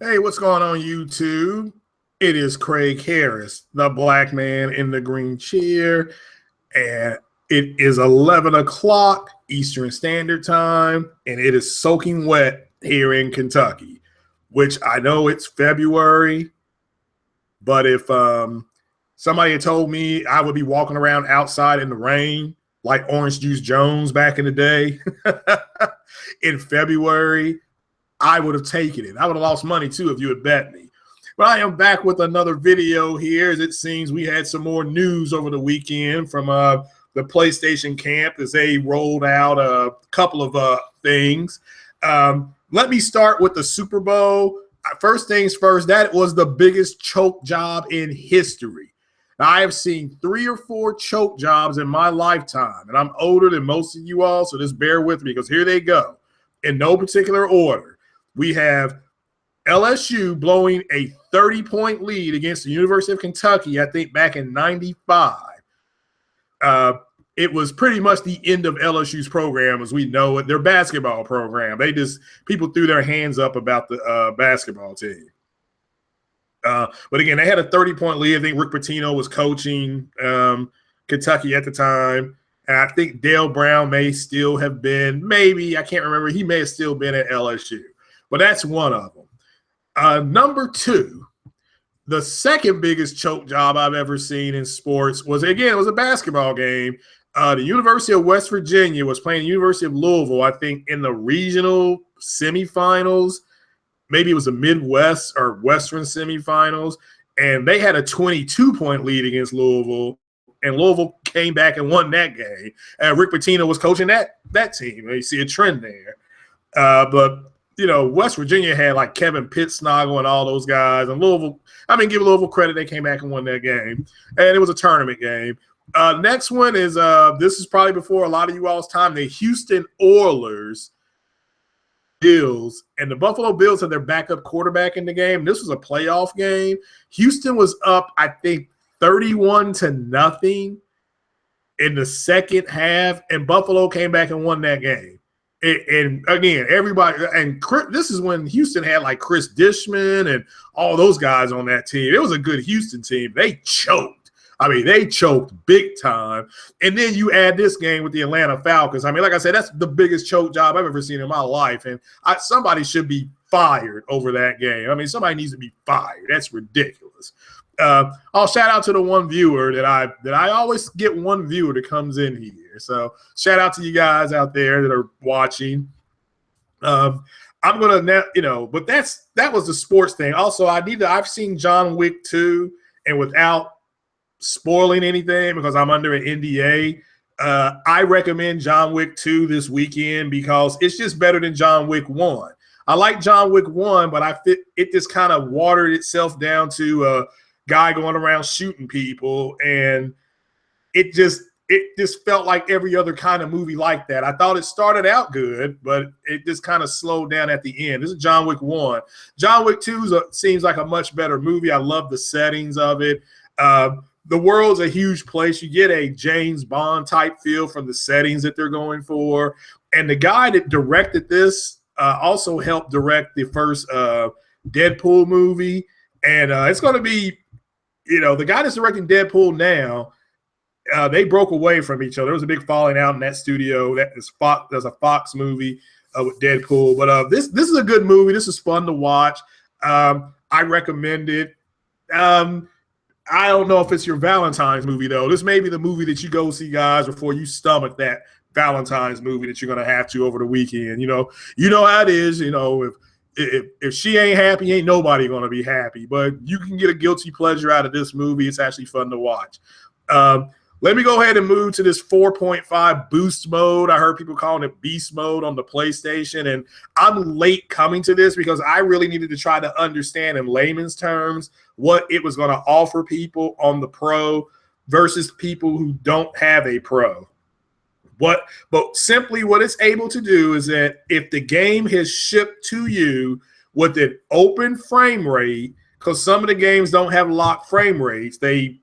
Hey, what's going on, YouTube? It is Craig Harris, the black man in the green chair, and it is 11 o'clock Eastern Standard Time, and it is soaking wet here in Kentucky, which I know it's February, but if somebody had told me I would be walking around outside in the rain like Orange Juice Jones back in the day in February, I would have taken it. I would have lost money too if you had bet me. But I am back with another video here. As it seems we had some more news over the weekend from the PlayStation camp as they rolled out a couple of things. Let me start with the Super Bowl. First things first, that was the biggest choke job in history. Now, I have seen 3 or 4 choke jobs in my lifetime, and I'm older than most of you all, so just bear with me because here they go in no particular order. We have LSU blowing a 30-point lead against the University of Kentucky, I think back in 95. It was pretty much the end of LSU's program as we know it, their basketball program. People threw their hands up about the basketball team. But again, they had a 30-point lead. I think Rick Pitino was coaching Kentucky at the time. And I think Dale Brown may still have been, maybe, I can't remember. He may have still been at LSU. But that's one of them. Number 2, the second biggest choke job I've ever seen in sports was, again, it was a basketball game. The University of West Virginia was playing the University of Louisville, I think, in the regional semifinals. Maybe it was the Midwest or Western semifinals. And they had a 22-point lead against Louisville. And Louisville came back and won that game. Rick Pitino was coaching that team. You see a trend there. But, you know, West Virginia had like Kevin Pittsnoggle and all those guys. And Louisville, give Louisville credit. They came back and won that game. And it was a tournament game. Next one is, this is probably before a lot of you all's time, the Houston Oilers Bills. And the Buffalo Bills had their backup quarterback in the game. This was a playoff game. Houston was up, I think, 31-0 in the second half, and Buffalo came back and won that game. And again, everybody, and this is when Houston had like Chris Dishman and all those guys on that team. It was a good Houston team. They choked. They choked big time. And then you add this game with the Atlanta Falcons. Like I said, that's the biggest choke job I've ever seen in my life. And somebody should be fired over that game. Somebody needs to be fired. That's ridiculous. I'll shout out to the one viewer that I always get one viewer that comes in here. So shout out to you guys out there that are watching. I'm gonna, but that was the sports thing. Also, I've seen John Wick 2, and without spoiling anything because I'm under an NDA, I recommend John Wick 2 this weekend because it's just better than John Wick 1. I like John Wick 1, but it just kind of watered itself down to guy going around shooting people, and it just felt like every other kind of movie like that. I thought it started out good, but it just kind of slowed down at the end. This is John Wick 1. John Wick 2 seems like a much better movie. I love the settings of it. The world's a huge place. You get a James Bond type feel from the settings that they're going for, and the guy that directed this also helped direct the first Deadpool movie, and it's going to be, the guy that's directing Deadpool now, they broke away from each other. There was a big falling out in that studio. There's a Fox movie with Deadpool. But this is a good movie. This is fun to watch. I recommend it. I don't know if it's your Valentine's movie, though. This may be the movie that you go see, guys, before you stomach that Valentine's movie that you're going to have to over the weekend. You know how it is. If she ain't happy, ain't nobody going to be happy. But you can get a guilty pleasure out of this movie. It's actually fun to watch. Let me go ahead and move to this 4.5 boost mode. I heard people calling it beast mode on the PlayStation. And I'm late coming to this because I really needed to try to understand in layman's terms what it was going to offer people on the Pro versus people who don't have a Pro. But simply what it's able to do is that if the game has shipped to you with an open frame rate, because some of the games don't have locked frame rates, they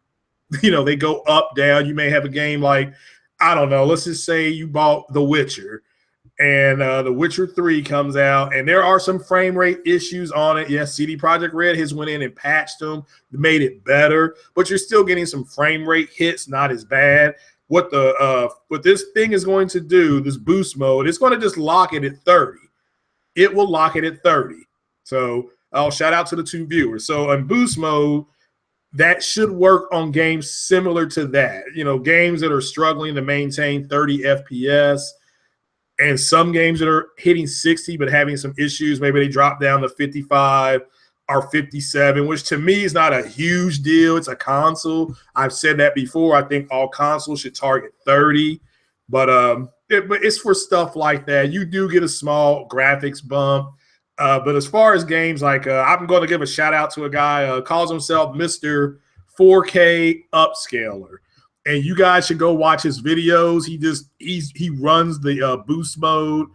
go up, down. You may have a game like, I don't know, let's just say you bought The Witcher and The Witcher 3 comes out, and there are some frame rate issues on it. Yes, CD Projekt Red has went in and patched them, made it better, but you're still getting some frame rate hits, not as bad. What this thing is going to do, this boost mode, it's going to just lock it at 30. It will lock it at 30. So I'll shout out to the 2 viewers. So in boost mode, that should work on games similar to that. You know, games that are struggling to maintain 30 FPS, and some games that are hitting 60 but having some issues. Maybe they drop down to 55 or 57, which to me is not a huge deal. It's a console. I've said that before. I think all consoles should target 30, but it's for stuff like that. You do get a small graphics bump. But as far as games, like I'm going to give a shout out to a guy calls himself Mr. 4K Upscaler, and you guys should go watch his videos. He runs the boost mode.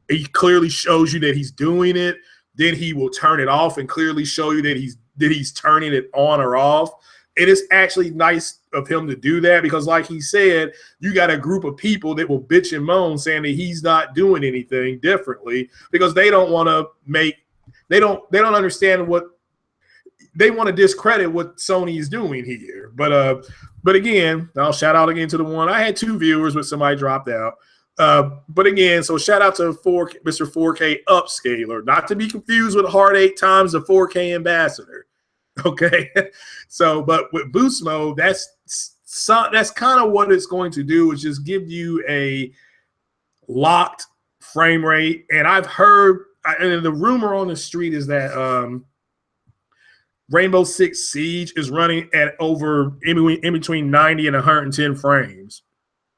He clearly shows you that he's doing it. Then he will turn it off and clearly show you that he's turning it on or off. It is actually nice of him to do that because, like he said, you got a group of people that will bitch and moan saying that he's not doing anything differently because they don't want to they don't understand what they want to discredit what Sony is doing here. But again, I'll shout out again to the one. I had 2 viewers, but somebody dropped out. But again, so shout out to Mr. 4K Upscaler, not to be confused with Hard 8 times the 4K Ambassador. Okay, so but with boost mode, that's kind of what it's going to do, is just give you a locked frame rate. And I've heard, and the rumor on the street is that Rainbow Six Siege is running at over in between 90 and 110 frames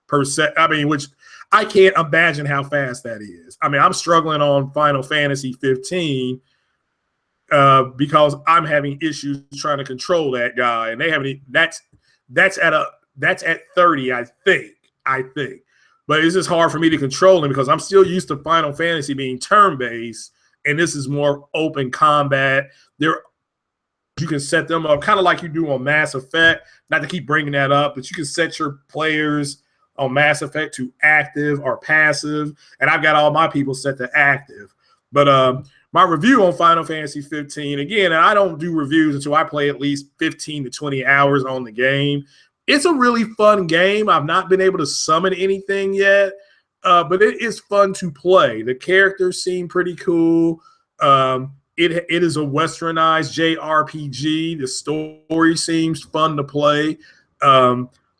per set. I mean, which I can't imagine how fast that is. I mean, I'm struggling on Final Fantasy 15. Because I'm having issues trying to control that guy, and they haven't. That's at 30, I think. But it's just hard for me to control him because I'm still used to Final Fantasy being turn-based, and this is more open combat. You can set them up kind of like you do on Mass Effect. Not to keep bringing that up, but you can set your players on Mass Effect to active or passive, and I've got all my people set to active. But my review on Final Fantasy 15, again, and I don't do reviews until I play at least 15 to 20 hours on the game. It's a really fun game. I've not been able to summon anything yet, but it is fun to play. The characters seem pretty cool. It is a westernized JRPG. The story seems fun to play.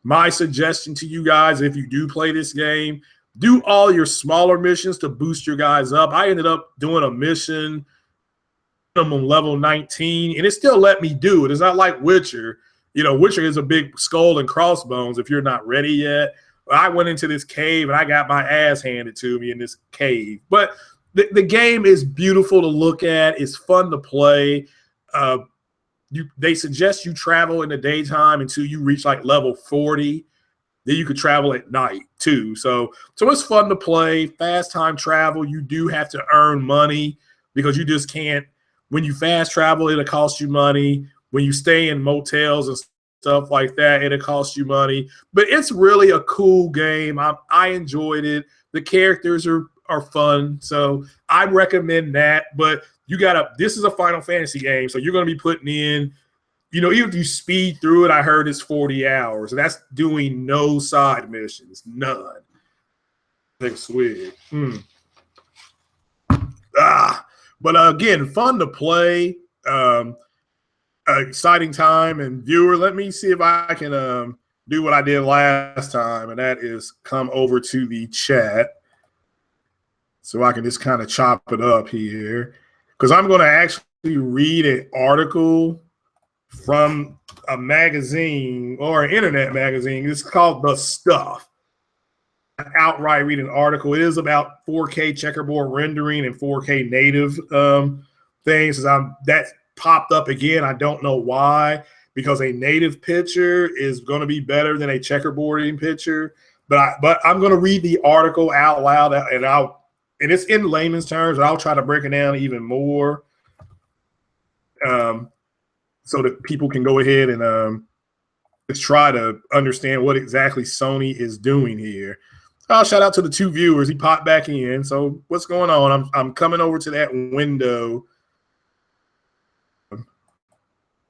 My suggestion to you guys, if you do play this game, do all your smaller missions to boost your guys up. I ended up doing a mission minimum level 19, and it still let me do it. It's not like Witcher. You know, Witcher is a big skull and crossbones if you're not ready yet. I went into this cave, and I got my ass handed to me in this cave. But the game is beautiful to look at. It's fun to play. They suggest you travel in the daytime until you reach like level 40. Then you could travel at night too. So it's fun to play. Fast time travel, you do have to earn money because you just can't. When you fast travel, it'll cost you money. When you stay in motels and stuff like that, it'll cost you money. But it's really a cool game. I enjoyed it. The characters are fun. So I recommend that. But this is a Final Fantasy game, so you're going to be putting in, you know, even if you speed through it, I heard it's 40 hours. And that's doing no side missions. None. Next swig. But again, fun to play. Exciting time. And viewer, let me see if I can do what I did last time, and that is come over to the chat so I can just kind of chop it up here. Because I'm going to actually read an article from a magazine or an internet magazine. It's called The Stuff. Outright read an article. It is about 4K checkerboard rendering and 4K native things. That popped up again. I don't know why, because a native picture is going to be better than a checkerboarding picture. But I'm going to read the article out loud, and it's in layman's terms, and I'll try to break it down even more. So that people can go ahead and just try to understand what exactly Sony is doing here. Oh, shout out to the 2 viewers. He popped back in. So what's going on? I'm coming over to that window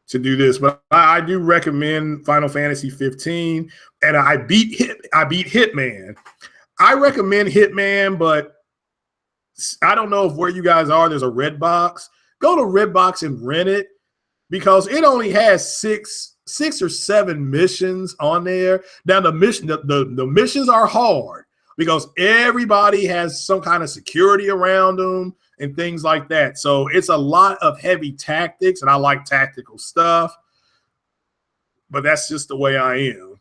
to do this, but I do recommend Final Fantasy 15, and I beat Hitman. I recommend Hitman, but I don't know if where you guys are, there's a Redbox. Go to Redbox and rent it because it only has six or 7 missions on there. Now the missions are hard because everybody has some kind of security around them and things like that. So it's a lot of heavy tactics, and I like tactical stuff, but that's just the way I am.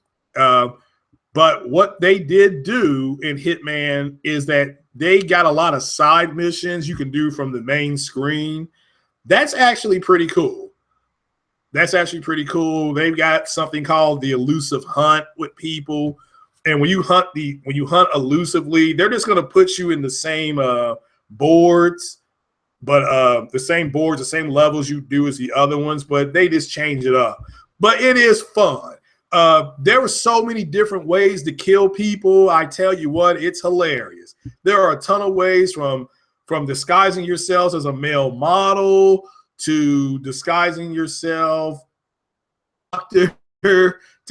But what they did do in Hitman is that they got a lot of side missions you can do from the main screen. That's actually pretty cool. They've got something called the elusive hunt with people. And when you hunt elusively, they're just going to put you in the same boards, but the same boards, the same levels you do as the other ones, but they just change it up. But it is fun. There were so many different ways to kill people. I tell you what, it's hilarious. There are a ton of ways from disguising yourselves as a male model to disguising yourself to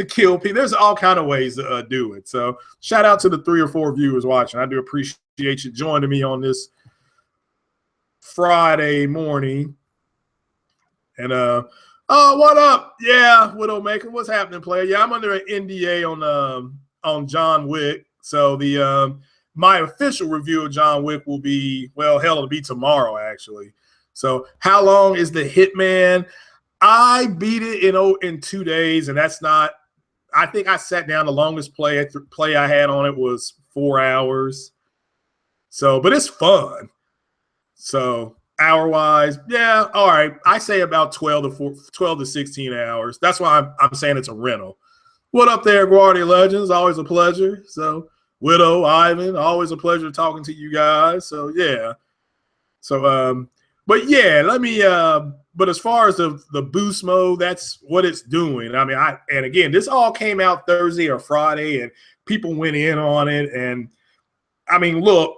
kill people. There's all kind of ways to do it. So shout out to the 3 or 4 viewers watching. I do appreciate you joining me on this Friday morning. And oh, what up? Yeah, Widowmaker. What's happening, player? Yeah, I'm under an NDA on John Wick. So the my official review of John Wick will be, well, hell, it'll be tomorrow, actually. So how long is the Hitman? I beat it in 2 days, and that's not – I think I sat down. The longest play I had on it was 4 hours. So, but it's fun. So hour-wise, yeah, all right. I say about 12 to 16 hours. That's why I'm saying it's a rental. What up there, Guardian Legends? Always a pleasure. So Widow, Ivan, always a pleasure talking to you guys. So yeah. So but yeah, let me but as far as the boost mode, that's what it's doing. I mean, and again, this all came out Thursday or Friday, and people went in on it. And I mean, look,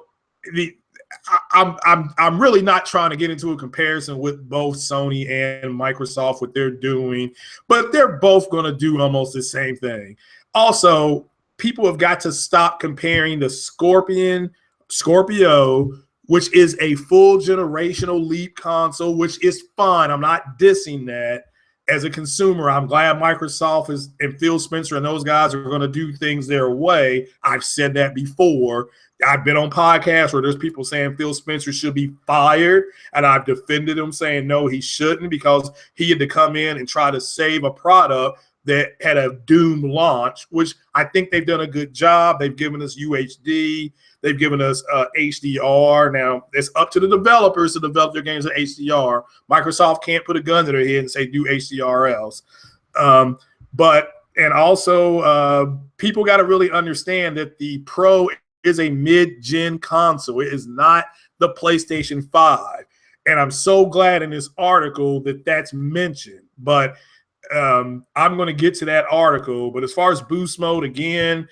I'm really not trying to get into a comparison with both Sony and Microsoft, what they're doing, but they're both going to do almost the same thing. Also, people have got to stop comparing the Scorpio, which is a full generational leap console, which is fine. I'm not dissing that. As a consumer, I'm glad Microsoft and Phil Spencer and those guys are going to do things their way. I've said that before. I've been on podcasts where there's people saying Phil Spencer should be fired, and I've defended him saying no, he shouldn't, because he had to come in and try to save a product that had a doomed launch, which I think they've done a good job. They've given us UHD. They've given us HDR. Now, it's up to the developers to develop their games in HDR. Microsoft can't put a gun to their head and say, do HDR else. And also, people got to really understand that the Pro is a mid-gen console. It is not the PlayStation 5. And I'm so glad in this article that that's mentioned. But I'm going to get to that article. But as far as boost mode, again,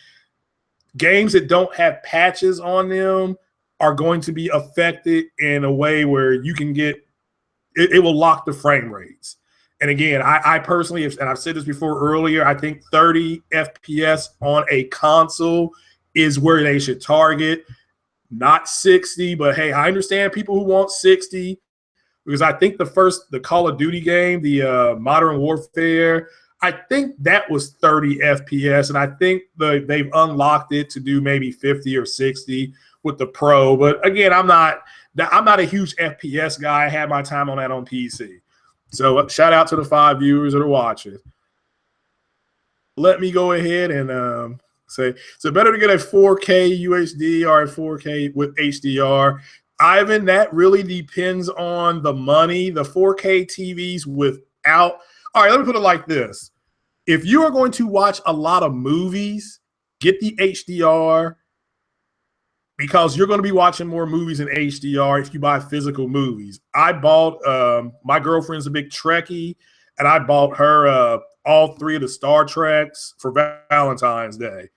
games that don't have patches on them are going to be affected in a way where you can get it will lock the frame rates. And again, I personally, and I've said this before earlier, I think 30 FPS on a console is where they should target, not 60. But hey, I understand people who want 60, because I think the Call of Duty game, the Modern Warfare, I think that was 30 FPS, and I think they've unlocked it to do maybe 50 or 60 with the Pro. But again, I'm not a huge FPS guy. I had my time on that on PC. So shout out to the 5 viewers that are watching. Let me go ahead and say, so better to get a 4K UHD or a 4K with HDR. Ivan, that really depends on the money. The 4K TVs without – all right, let me put it like this. If you are going to watch a lot of movies, get the HDR, because you're going to be watching more movies in HDR if you buy physical movies. I bought my girlfriend's a big Trekkie, and I bought her all 3 of the Star Treks for Valentine's Day.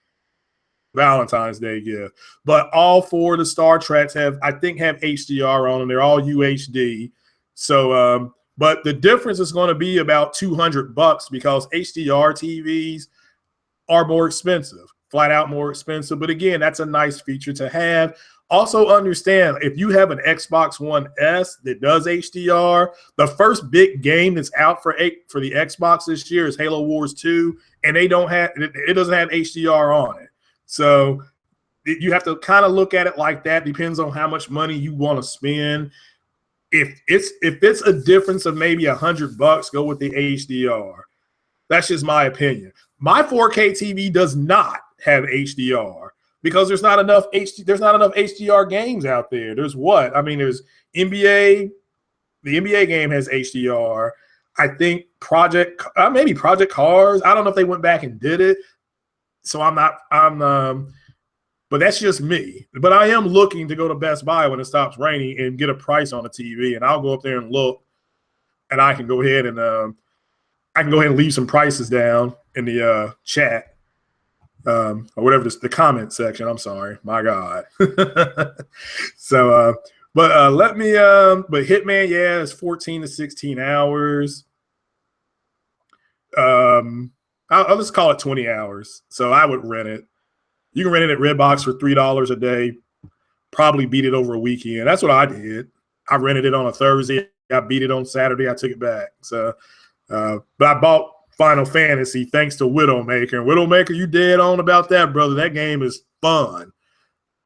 Valentine's Day gift. But all four of the Star Treks I think have HDR on them. They're all UHD. So, but the difference is going to be about $200 because HDR TVs are more expensive, flat out more expensive. But again, that's a nice feature to have. Also understand, if you have an Xbox One S that does HDR, the first big game that's out for the Xbox this year is Halo Wars 2, and it doesn't have HDR on it. So you have to kind of look at it like that. Depends on how much money you want to spend. If it's a difference of maybe $100, go with the HDR. That's just my opinion. My 4K TV does not have HDR because there's not enough HDR games out there. There's there's NBA. The NBA game has HDR. I think maybe Project Cars. I don't know if they went back and did it. So but that's just me. But I am looking to go to Best Buy when it stops raining and get a price on a TV, and I'll go up there and look, and I can go ahead and leave some prices down in the chat or whatever the comment section. I'm sorry, my God. So, but Hitman, yeah, it's 14 to 16 hours. I'll just call it 20 hours. So I would rent it. You can rent it at Redbox for $3 a day. Probably beat it over a weekend. That's what I did. I rented it on a Thursday. I beat it on Saturday. I took it back. So, but I bought Final Fantasy thanks to Widowmaker. And Widowmaker, you dead on about that, brother. That game is fun.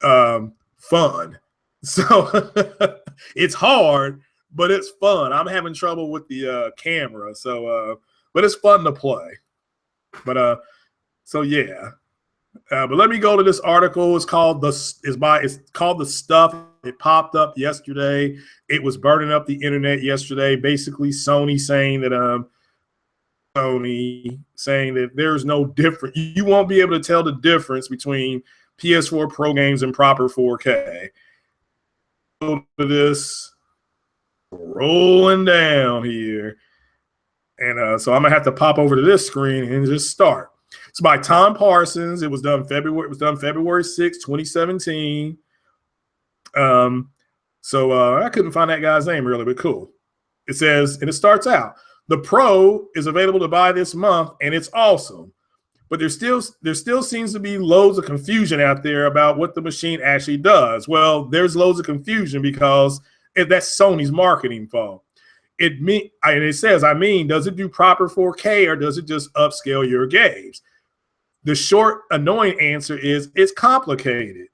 Fun. So it's hard, but it's fun. I'm having trouble with the camera. So, but it's fun to play. But so yeah. But let me go to this article. It's called The Stuff. It popped up yesterday. It was burning up the internet yesterday. Basically, Sony saying that there's no difference. You won't be able to tell the difference between PS4 Pro games and proper 4K. Go to this rolling down here, and so I'm gonna have to pop over to this screen and just start. It's by Tom Parsons. It was done February 6, 2017. So I couldn't find that guy's name really, but cool. It says, and it starts out, the Pro is available to buy this month, and it's awesome. But there still seems to be loads of confusion out there about what the machine actually does. Well, there's loads of confusion because that's Sony's marketing fault. It says, does it do proper 4K or does it just upscale your games? The short, annoying answer is it's complicated.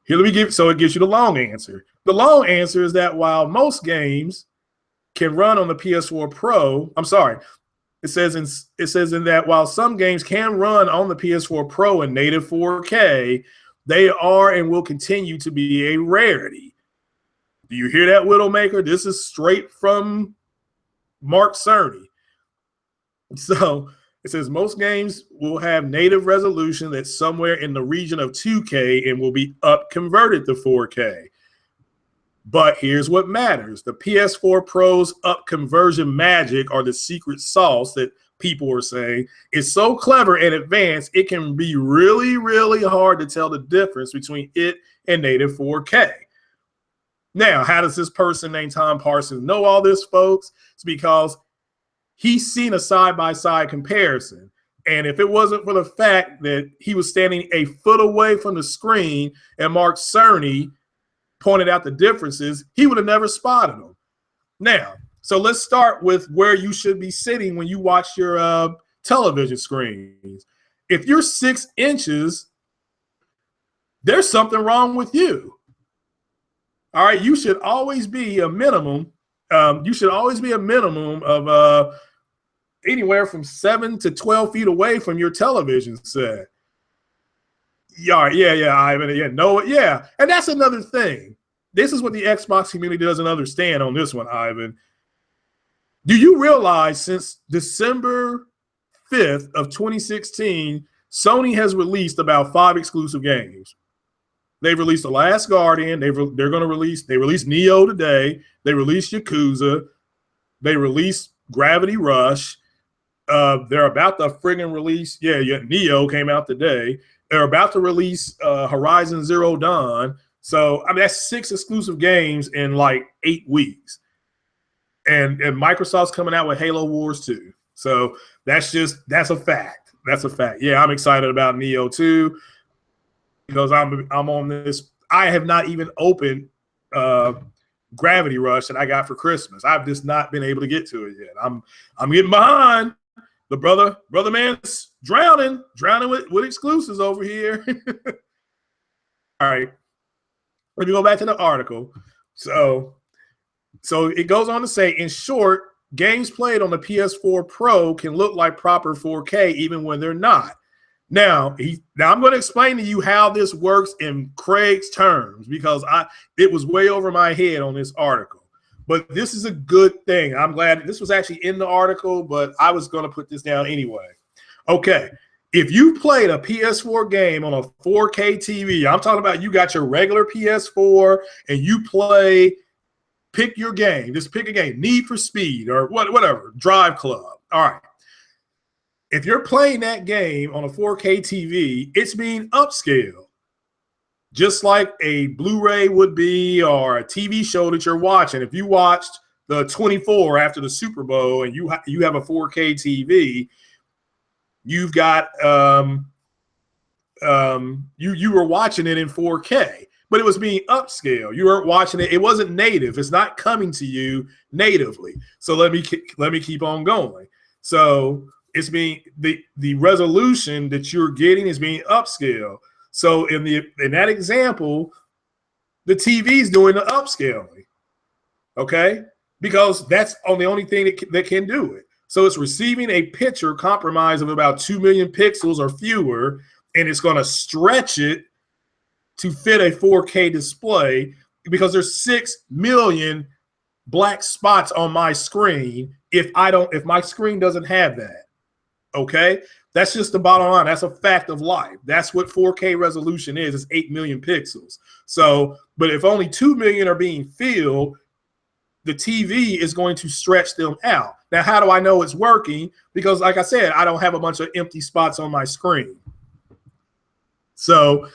Here, let me give. So it gives you the long answer. The long answer is that while most games can run on the PS4 Pro, it says in that while some games can run on the PS4 Pro in native 4K, they are and will continue to be a rarity. Do you hear that, Widowmaker? This is straight from Mark Cerny. So it says most games will have native resolution that's somewhere in the region of 2K and will be converted to 4K. But here's what matters. The PS4 Pro's up conversion magic, or the secret sauce that people are saying, is so clever and advanced, it can be really, really hard to tell the difference between it and native 4K. Now, how does this person named Tom Parsons know all this, folks? It's because he's seen a side-by-side comparison. And if it wasn't for the fact that he was standing a foot away from the screen and Mark Cerny pointed out the differences, he would have never spotted them. Now, so let's start with where you should be sitting when you watch your television screens. If you're 6 inches, there's something wrong with you. All right, you should always be a minimum. Of anywhere from 7 to 12 feet away from your television set. Yeah, Ivan. Yeah. And that's another thing. This is what the Xbox community doesn't understand on this one, Ivan. Do you realize since December 5th of 2016, Sony has released about 5 exclusive games? They've released The Last Guardian. They released Neo today. They released Yakuza. They released Gravity Rush. They're about to friggin' release. Yeah. Neo came out today. They're about to release Horizon Zero Dawn. So, I mean, that's 6 exclusive games in like 8 weeks. And Microsoft's coming out with Halo Wars 2. So that's a fact. That's a fact. Yeah, I'm excited about Neo 2 because I'm on this. I have not even opened Gravity Rush that I got for Christmas. I've just not been able to get to it yet. I'm getting behind. The brother man's drowning with exclusives over here. All right. Let me go back to the article. So it goes on to say, in short, games played on the PS4 Pro can look like proper 4K even when they're not. Now I'm going to explain to you how this works in Craig's terms because it was way over my head on this article. But this is a good thing. I'm glad this was actually in the article, but I was going to put this down anyway. Okay. If you played a PS4 game on a 4K TV, I'm talking about you got your regular PS4 and you pick your game. Just pick a game, Need for Speed or whatever, Drive Club. All right. If you're playing that game on a 4K TV, it's being upscaled. Just like a Blu-ray would be or a TV show that you're watching. If you watched the 24 after the Super Bowl and you have a 4K TV, you've got you were watching it in 4K, but it was being upscaled. You weren't watching it. It wasn't native. It's not coming to you natively. So let me keep on going. So it's being the resolution that you're getting is being upscaled. So in that example, the TV is doing the upscaling, okay? Because that's the only thing that can do it. So it's receiving a picture compromise of about 2 million pixels or fewer, and it's going to stretch it to fit a 4K display because there's 6 million black spots on my screen if my screen doesn't have that, okay? That's just the bottom line. That's a fact of life. That's what 4K resolution is. It's 8 million pixels. So, but if only 2 million are being filled, the TV is going to stretch them out. Now, how do I know it's working? Because like I said, I don't have a bunch of empty spots on my screen. So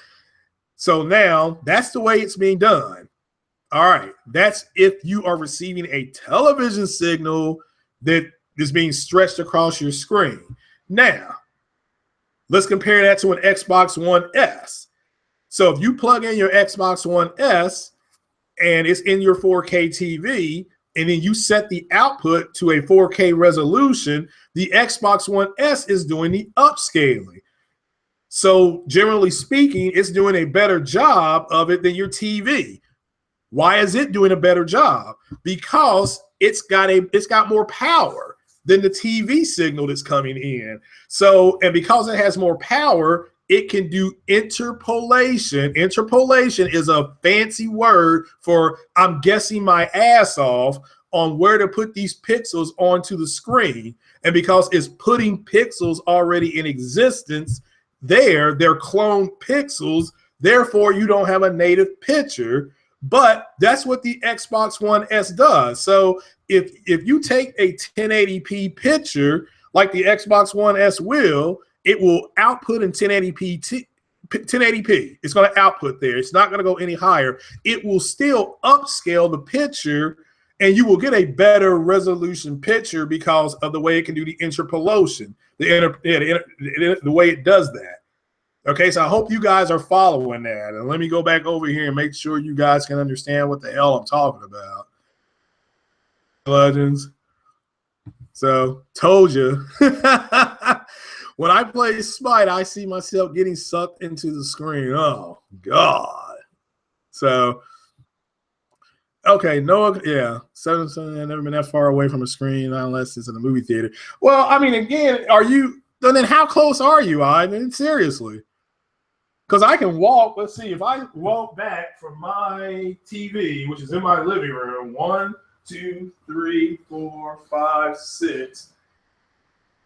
now that's the way it's being done. All right. That's if you are receiving a television signal that is being stretched across your screen. Now, let's compare that to an Xbox One S. So if you plug in your Xbox One S and it's in your 4K TV, and then you set the output to a 4K resolution, the Xbox One S is doing the upscaling. So generally speaking, it's doing a better job of it than your TV. Why is it doing a better job? Because it's got more power than the TV signal that's coming in. So, and because it has more power, it can do interpolation. Interpolation is a fancy word for I'm guessing my ass off on where to put these pixels onto the screen. And because it's putting pixels already in existence they're cloned pixels, therefore you don't have a native picture. But that's what the Xbox One S does. So if you take a 1080p picture like the Xbox One S will, it will output in 1080p. 1080p. It's going to output there. It's not going to go any higher. It will still upscale the picture, and you will get a better resolution picture because of the way it can do the interpolation, the way it does that. Okay, so I hope you guys are following that. And let me go back over here and make sure you guys can understand what the hell I'm talking about. Legends. So, told you. When I play Smite, I see myself getting sucked into the screen. Oh, God. So, okay, no, yeah. 7 I've never been that far away from a screen unless it's in a movie theater. Well, I mean, again, then how close are you, Ivan? Seriously. Because I can walk, let's see, if I walk back from my TV, which is in my living room, 1, 2, 3, 4, 5, 6.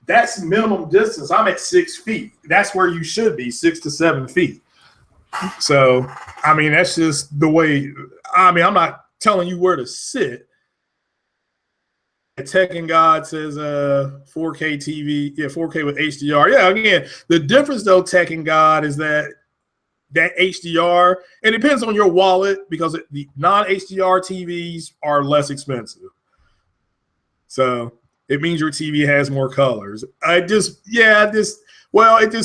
That's minimum distance. I'm at 6 feet. That's where you should be, 6 to 7 feet. So, I mean, that's just the way. I mean, I'm not telling you where to sit. Tekken God says 4K TV, yeah, 4K with HDR. Yeah, again, the difference though, Tekken God, is that HDR, it depends on your wallet because the non-HDR TVs are less expensive. So it means your TV has more colors. It just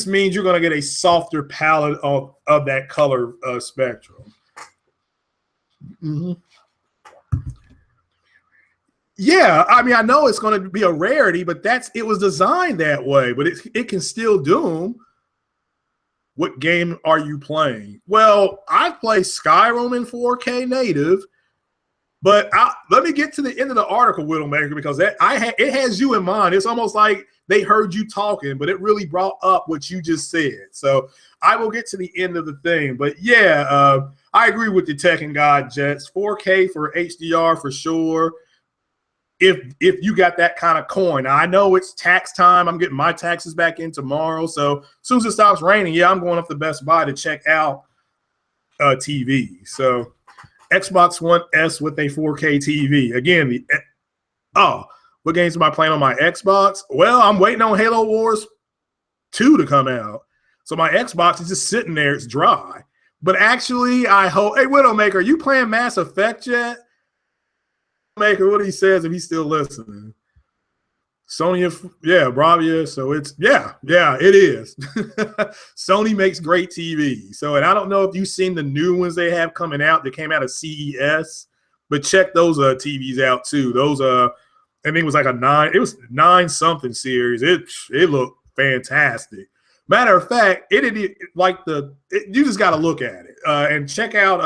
means you're going to get a softer palette of that color spectrum. Mm-hmm. Yeah, I mean, I know it's going to be a rarity, but it was designed that way. But it can still do them. What game are you playing? Well, I play Skyrim in 4K native, but let me get to the end of the article, Widowmaker, because it has you in mind. It's almost like they heard you talking, but it really brought up what you just said. So I will get to the end of the thing. But yeah, I agree with the Tekken God, Jets. 4K for HDR for sure. If you got that kind of coin. Now, I know it's tax time. I'm getting my taxes back in tomorrow. So as soon as it stops raining, yeah, I'm going up to Best Buy to check out TV. So Xbox One S with a 4K TV. Again, what games am I playing on my Xbox? Well, I'm waiting on Halo Wars 2 to come out. So my Xbox is just sitting there. It's dry. But actually, I hope – hey, Widowmaker, are you playing Mass Effect yet? Maker, what he says if he's still listening. Sony, Bravia. So it's it is. Sony makes great TV. So, and I don't know if you've seen the new ones they have coming out. They came out of CES, but check those TVs out too. Those I think it was like it was 9 something series. It looked fantastic. Matter of fact, you just got to look at it and check out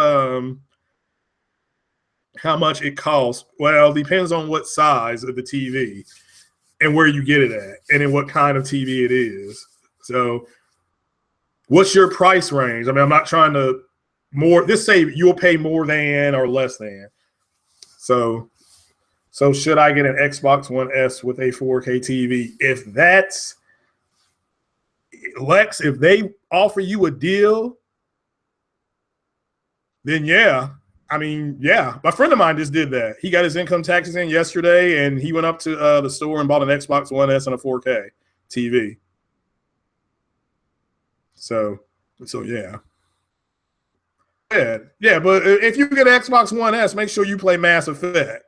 how much it costs. Well, it depends on what size of the TV and where you get it at and in what kind of TV it is. So what's your price range? I mean, I'm not trying to just say you'll pay more than or less than. So should I get an Xbox One S with a 4K TV? If that's Lex, if they offer you a deal, then yeah. I mean, yeah, my friend of mine just did that. He got his income taxes in yesterday, and he went up to the store and bought an Xbox One S and a 4K TV. So yeah. Yeah, but if you get an Xbox One S, make sure you play Mass Effect.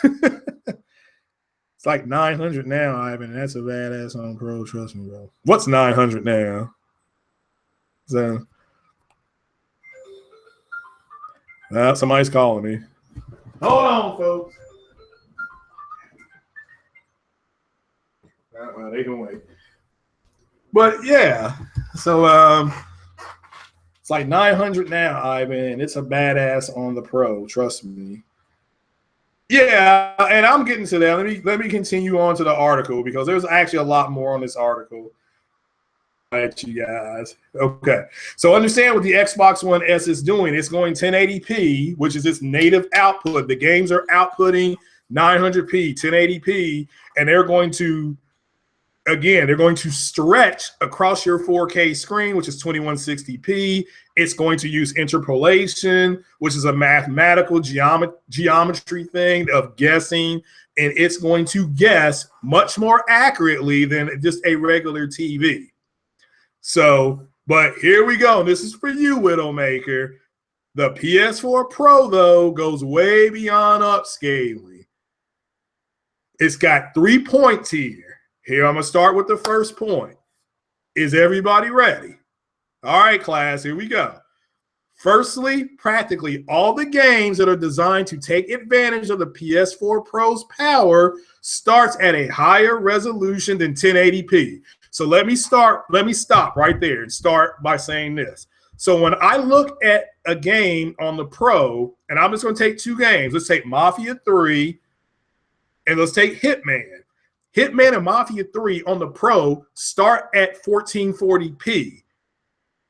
It's like 900 now, Ivan. That's a badass on Pro. Trust me, bro. What's 900 now? So. Somebody's calling me. Hold on, folks. Well, they can wait. But yeah, so it's like 900 now, Ivan. It's a badass on the Pro. Trust me. Yeah, and I'm getting to that. Let me continue on to the article because there's actually a lot more on this article. At you guys. Okay. So understand what the Xbox One S is doing. It's going 1080p, which is its native output. The games are outputting 900p, 1080p, and they're going to stretch across your 4K screen, which is 2160p. It's going to use interpolation, which is a mathematical geometry thing of guessing, and it's going to guess much more accurately than just a regular TV. So, but here we go. This is for you, Widowmaker. The PS4 Pro, though, goes way beyond upscaling. It's got 3 points here. Here, I'm going to start with the first point. Is everybody ready? All right, class, here we go. Firstly, practically all the games that are designed to take advantage of the PS4 Pro's power starts at a higher resolution than 1080p. So let me stop right there and start by saying this. So when I look at a game on the Pro, and I'm just going to take 2 games. Let's take Mafia 3 and let's take Hitman. Hitman and Mafia 3 on the Pro start at 1440p.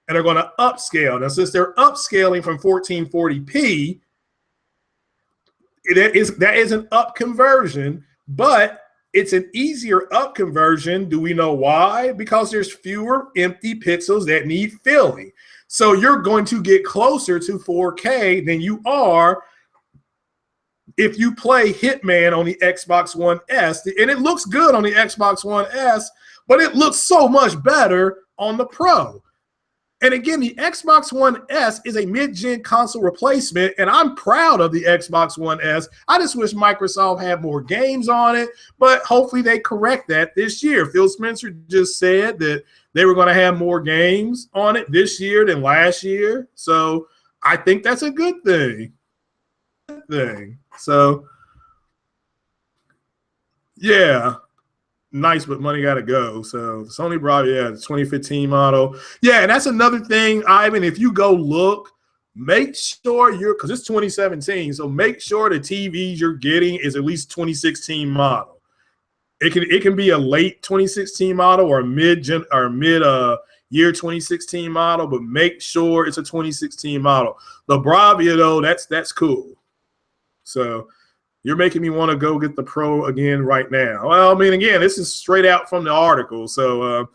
And they're going to upscale. Now, since they're upscaling from 1440p, that is an up conversion, but it's an easier up conversion. Do we know why? Because there's fewer empty pixels that need filling. So you're going to get closer to 4K than you are if you play Hitman on the Xbox One S, and it looks good on the Xbox One S, but it looks so much better on the Pro. And again, the Xbox One S is a mid-gen console replacement, and I'm proud of the Xbox One S. I just wish Microsoft had more games on it, but hopefully they correct that this year. Phil Spencer just said that they were going to have more games on it this year than last year. So I think that's a good thing. So, yeah. Nice, but money got to go. So Sony brought, the 2015 model. Yeah, and that's another thing, Ivan. If you go look, make sure because it's 2017, so make sure the TVs you're getting is at least 2016 model. It can be a late 2016 model or a mid year 2016 model, but make sure it's a 2016 model. The Bravia though, that's cool. So. You're making me want to go get the Pro again right now. Well, I mean, again, this is straight out from the article, so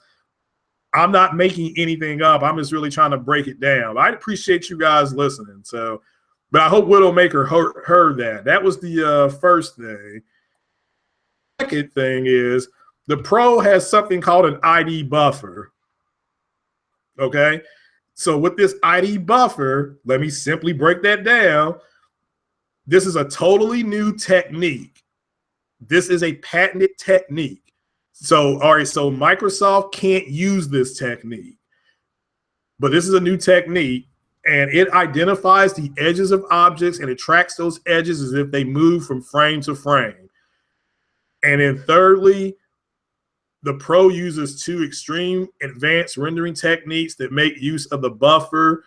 I'm not making anything up. I'm just really trying to break it down. I appreciate you guys listening. So, but I hope Widowmaker heard that. That was the first thing. Second thing is the Pro has something called an ID buffer. Okay, so with this ID buffer, let me simply break that down. This is a totally new technique. This is a patented technique. So, all right, so Microsoft can't use this technique. But this is a new technique, and it identifies the edges of objects, and it tracks those edges as if they move from frame to frame. And then thirdly, the Pro uses two extreme advanced rendering techniques that make use of the buffer,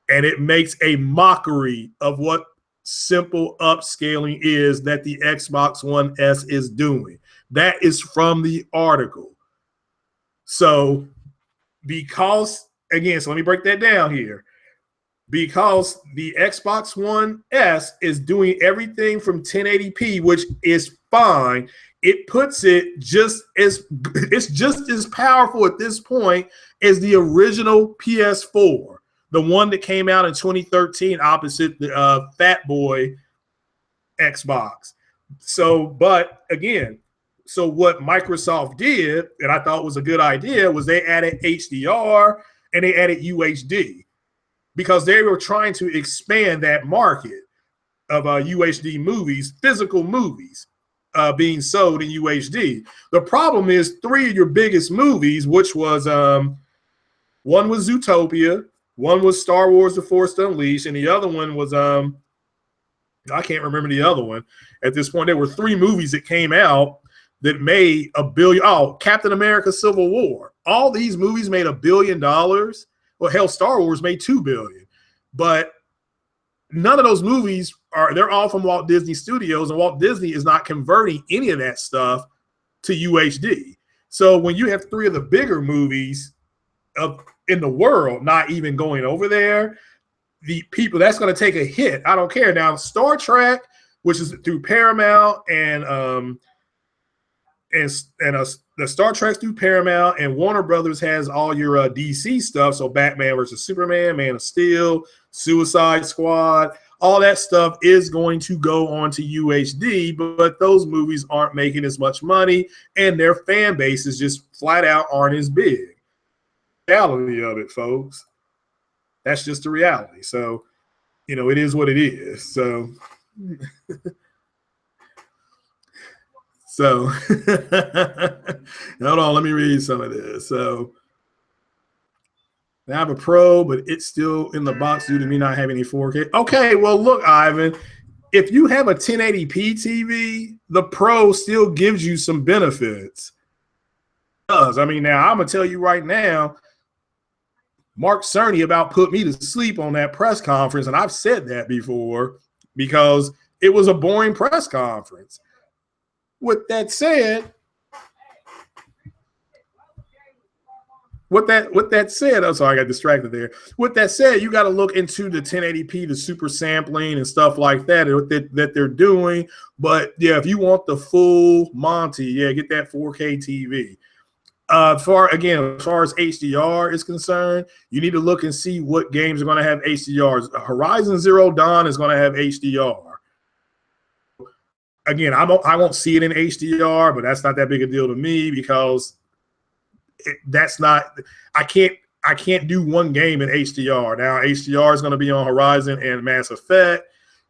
and it makes a mockery of what simple upscaling is that the Xbox One S is doing. That is from the article. So because, again, so let me break that down here. Because the Xbox One S is doing everything from 1080p, which is fine, it puts it it's just as powerful at this point as the original PS4. The one that came out in 2013 opposite the Fat Boy Xbox. So, but again, so what Microsoft did, and I thought was a good idea, was they added HDR and they added UHD because they were trying to expand that market of UHD movies, physical movies being sold in UHD. The problem is three of your biggest movies, which was one was Zootopia, one was Star Wars The Force Unleashed, and the other one was I can't remember the other one. At this point, there were three movies that came out that made $1 billion. Oh, Captain America Civil War. All these movies made $1 billion. Well, hell, Star Wars made $2 billion. But none of those movies they're all from Walt Disney Studios, and Walt Disney is not converting any of that stuff to UHD. So when you have three of the bigger movies in the world not even going over there, the people, that's going to take a hit. I don't care. Now, Star Trek, which is through Paramount, and the Star Trek's through Paramount, and Warner Brothers has all your DC stuff. So Batman versus Superman, Man of Steel, Suicide Squad, all that stuff is going to go on to UHD, but those movies aren't making as much money, and their fan bases just flat out aren't as big. Reality of it, folks. That's just the reality. So, it is what it is. So, hold on, let me read some of this. So, I have a Pro, but it's still in the box due to me not having any 4K. Okay, well, look, Ivan, if you have a 1080p TV, the Pro still gives you some benefits. It does. I mean, now I'm gonna tell you right now, Mark Cerny about put me to sleep on that press conference, and I've said that before because it was a boring press conference. With that said, I'm sorry, I got distracted there. With that said, you got to look into the 1080p, the super sampling and stuff like that they're doing. But yeah, if you want the full Monty, get that 4K TV. As far as HDR is concerned, you need to look and see what games are going to have HDRs. Horizon Zero Dawn is going to have HDR. again, I won't see it in HDR, but that's not that big a deal to me because that's not. I can't do one game in HDR. Now HDR is going to be on Horizon and Mass Effect.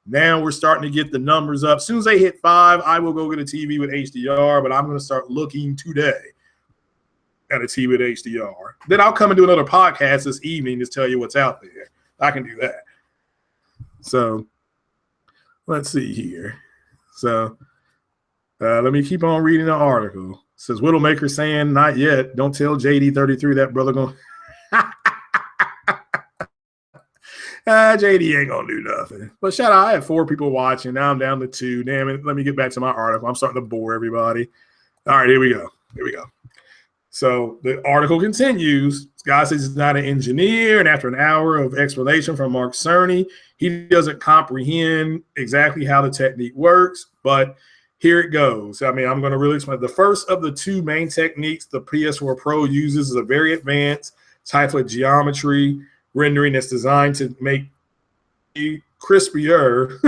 Now we're starting to get the numbers up. As soon as they hit 5, I will go get a TV with HDR, but I'm going to start looking today at a TV with HDR. Then I'll come and do another podcast this evening to tell you what's out there. I can do that. So let's see here. So let me keep on reading the article. It says Widowmaker saying, not yet. Don't tell JD33 that brother going JD ain't gonna do nothing. But shout out, I had 4 people watching. Now I'm down to 2. Damn it. Let me get back to my article. I'm starting to bore everybody. All right, here we go. So the article continues. This guy says he's not an engineer, and after an hour of explanation from Mark Cerny, he doesn't comprehend exactly how the technique works, but here it goes. I mean, I'm going to really explain. The first of the 2 main techniques the PS4 Pro uses is a very advanced type of geometry rendering that's designed to make it crispier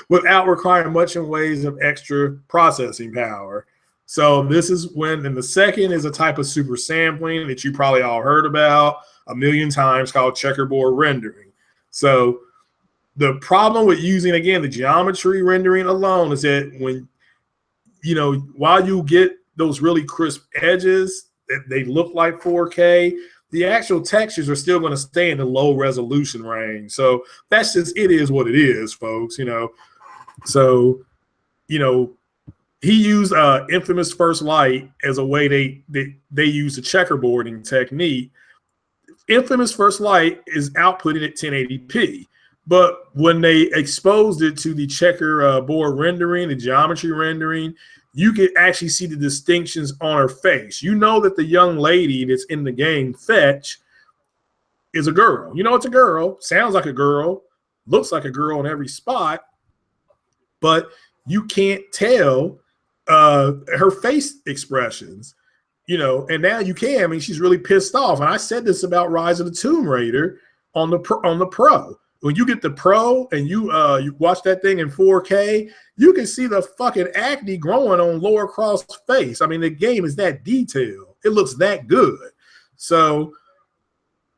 without requiring much in ways of extra processing power. So this is when, and the second is a type of super sampling that you probably all heard about a million times called checkerboard rendering. So the problem with using, again, the geometry rendering alone is that when, while you get those really crisp edges that they look like 4K, the actual textures are still going to stay in the low resolution range. So that's just, it is what it is, folks, So, he used infamous First Light as a way they use the checkerboarding technique. Infamous First Light is outputting at 1080p. But when they exposed it to the checkerboard rendering, the geometry rendering, you can actually see the distinctions on her face. You know that the young lady that's in the game, Fetch, is a girl. It's a girl, sounds like a girl, looks like a girl in every spot, but you can't tell her face expressions, and now you can. I mean, she's really pissed off. And I said this about Rise of the Tomb Raider on the Pro. When you get the Pro and you watch that thing in 4K, you can see the fucking acne growing on Laura Croft's face. I mean, the game is that detailed. It looks that good. So,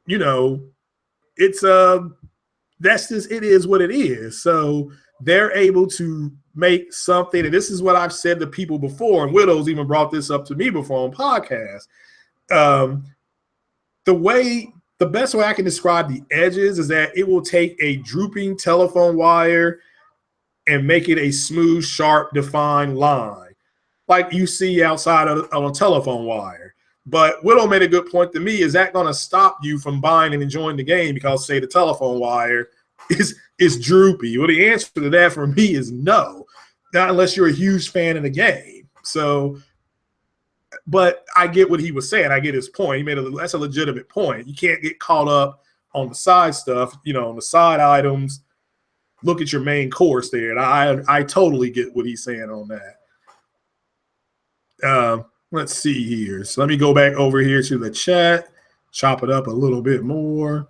it's that's just, it is what it is. So they're able to make something, and this is what I've said to people before, and Widow's even brought this up to me before on podcasts. The best way I can describe the edges is that it will take a drooping telephone wire and make it a smooth, sharp, defined line, like you see outside of a telephone wire. But Widow made a good point to me. Is that going to stop you from buying and enjoying the game because, say, the telephone wire is droopy? Well, the answer to that for me is no, not unless you're a huge fan of the game. So, but I get what he was saying. I get his point. That's a legitimate point. You can't get caught up on the side stuff, on the side items. Look at your main course there. And I totally get what he's saying on that. Let's see here. So let me go back over here to the chat, chop it up a little bit more.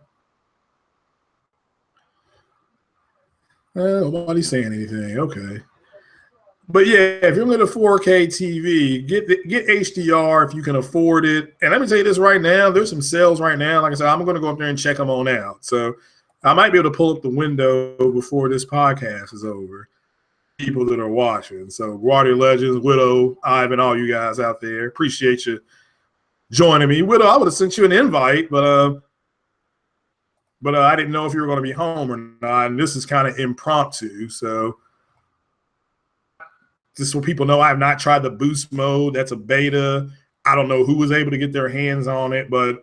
Nobody's saying anything. Okay. But yeah, if you're looking at a 4K TV, get HDR if you can afford it. And let me tell you this right now, there's some sales right now. Like I said, I'm going to go up there and check them on out. So I might be able to pull up the window before this podcast is over. People that are watching. So Guardian Legends, Widow, Ivan, all you guys out there, appreciate you joining me. Widow, I would have sent you an invite, but I didn't know if you were going to be home or not. And this is kind of impromptu. So just so people know, I have not tried the boost mode. That's a beta. I don't know who was able to get their hands on it, but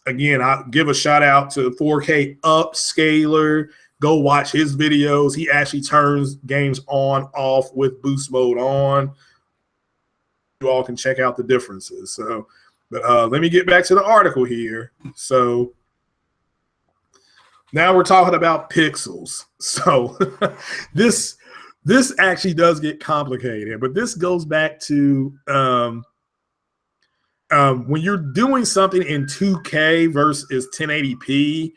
again, I give a shout out to 4K Upscaler. Go watch his videos. He actually turns games on, off with boost mode on. You all can check out the differences. So, but let me get back to the article here. So now we're talking about pixels. So this actually does get complicated, but this goes back to when you're doing something in 2K versus 1080p,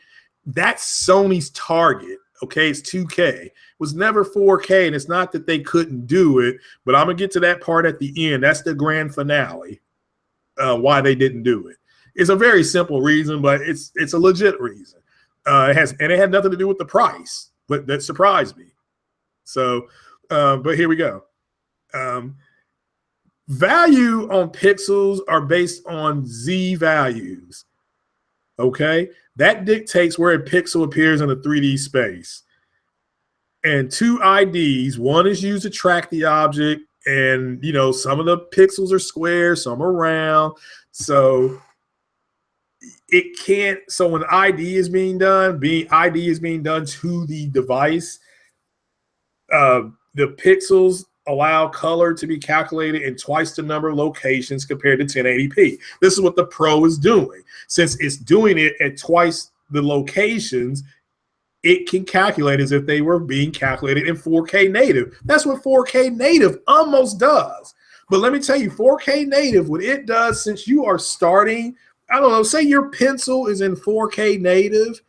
that's Sony's target. Okay, it's 2K. It was never 4K, and it's not that they couldn't do it, but I'm gonna get to that part at the end. That's the grand finale. Why they didn't do it. It's a very simple reason, but it's a legit reason. It had nothing to do with the price, but that surprised me. So, but here we go. Value on pixels are based on Z values. Okay, that dictates where a pixel appears in a 3D space. And two IDs, one is used to track the object, and some of the pixels are square, some are round. So it can't. So when ID is being done, ID is being done to the device. The pixels allow color to be calculated in twice the number of locations compared to 1080p. This is what the Pro is doing. Since it's doing it at twice the locations, it can calculate as if they were being calculated in 4K native. That's what 4K native almost does. But let me tell you, 4K native, what it does, since you are starting, I don't know, say your pencil is in 4K native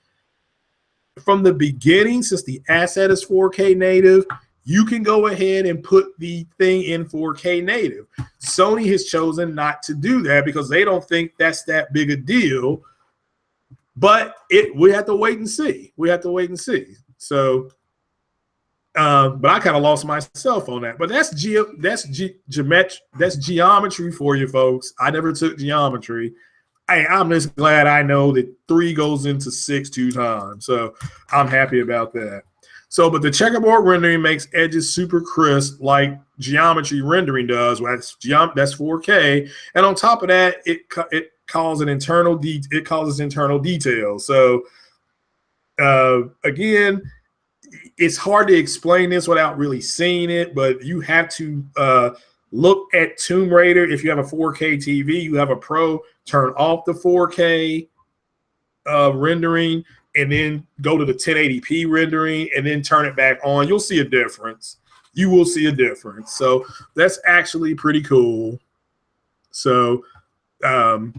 from the beginning, since the asset is 4K native, you can go ahead and put the thing in 4K native. Sony has chosen not to do that because they don't think that's that big a deal. But we have to wait and see. We have to wait and see. So, but I kind of lost myself on that. But that's geometry for you folks. I never took geometry. I'm just glad I know that 3 goes into 6 2 times. So I'm happy about that. So, but the checkerboard rendering makes edges super crisp like geometry rendering does. That's 4K, and on top of that, it causes internal details. So, again, it's hard to explain this without really seeing it, but you have to look at Tomb Raider. If you have a 4K TV, you have a Pro, turn off the 4K rendering, and then go to the 1080p rendering and then turn it back on. You'll see a difference. You will see a difference. So that's actually pretty cool. So it's